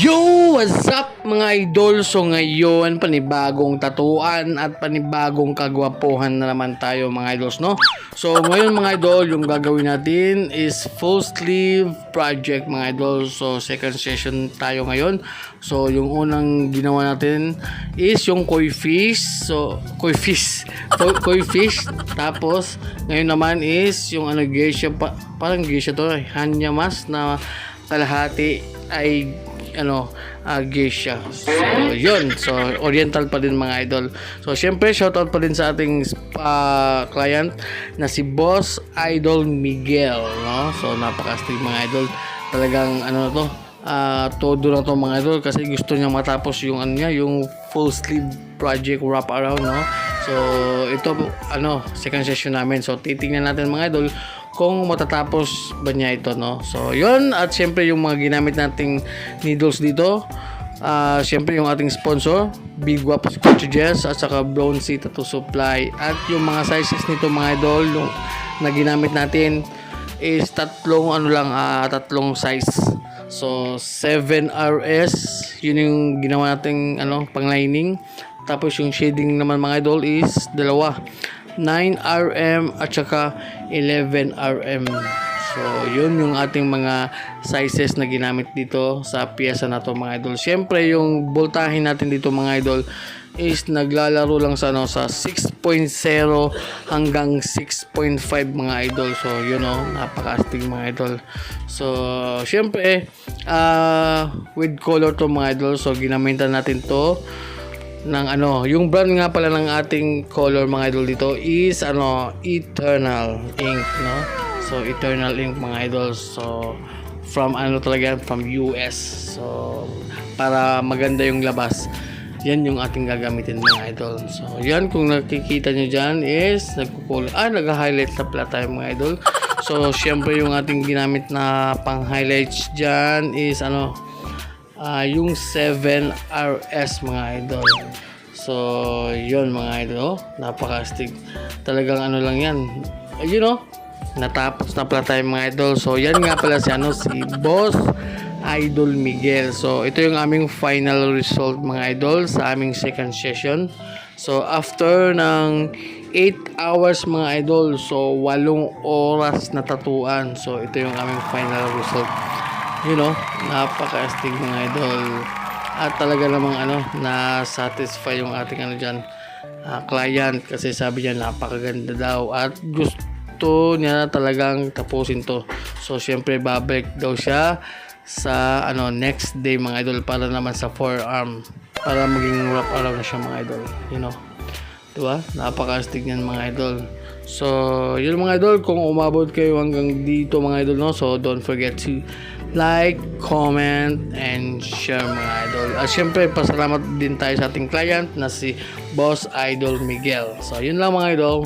Yo! What's up mga idol? So ngayon, panibagong tatuan at panibagong kagwapuhan na naman tayo mga idols, no? So ngayon mga idol, yung gagawin natin is full sleeve project mga idol. So second session tayo ngayon. So yung unang ginawa natin is yung koi fish. So koi fish. Tapos ngayon naman is yung geisha, parang geisha to, hanyamas na kalahati ay geisha. So yun, so oriental pa din mga idol. So syempre shoutout pa din sa ating client na si Boss Idol Miguel, no? So napaka-astig mga idol, talagang todo na to mga idol, kasi gusto niya matapos yung yung full sleeve project wrap around, no? So ito second session namin. So titingnan natin mga idol kung matatapos ba niya ito, no? So yun, at syempre yung mga ginamit nating needles dito, syempre yung ating sponsor Big Guapos Cartridges at saka Bronzy Tattoo Supply. At yung mga sizes nito mga idol, yung na ginamit natin is tatlong size. So 7RS, yun yung ginawa nating pang lining. Tapos yung shading naman mga idol is dalawa, 9RM at saka 11RM. So yun yung ating mga sizes na ginamit dito sa piyesa na to mga idol. Syempre yung voltahin natin dito mga idol is naglalaro lang sa 6.0 hanggang 6.5 mga idol. So you know, napaka-astig mga idol. So syempre with color to mga idol. So ginamitan natin to ng yung brand nga pala ng ating color mga idol dito is Eternal Ink, no? So Eternal Ink mga idol. So from from US. So para maganda yung labas, yan yung ating gagamitin mga idol. So yan, kung nakikita nyo dyan is nag-highlight na pala tayo mga idol. So syempre yung ating ginamit na pang highlights dyan is yung 7RS mga idol. So yun mga idol, napaka-astig talagang lang yan, natapos na pala tayo mga idol. So yan nga pala si Boss Idol Miguel. So ito yung aming final result mga idol sa aming second session. So after ng 8 hours mga idol, so 8 oras na tatuan. So ito yung aming final result. Napaka-astig mga idol. At talaga namang na-satisfy yung ating client, kasi sabi niya napakaganda daw at gusto niya talagang tapusin to. So syempre babalik daw siya sa next day mga idol, para naman sa forearm, para maging wrap around na siya mga idol. Diba? Napaka-astig niyan mga idol. So yun mga idol, kung umabot kayo hanggang dito mga idol, no? So don't forget to like, comment, and share mga idol. At syempre pasalamat din tayo sa ating client na si Boss Idol Miguel. So yun lang mga idol.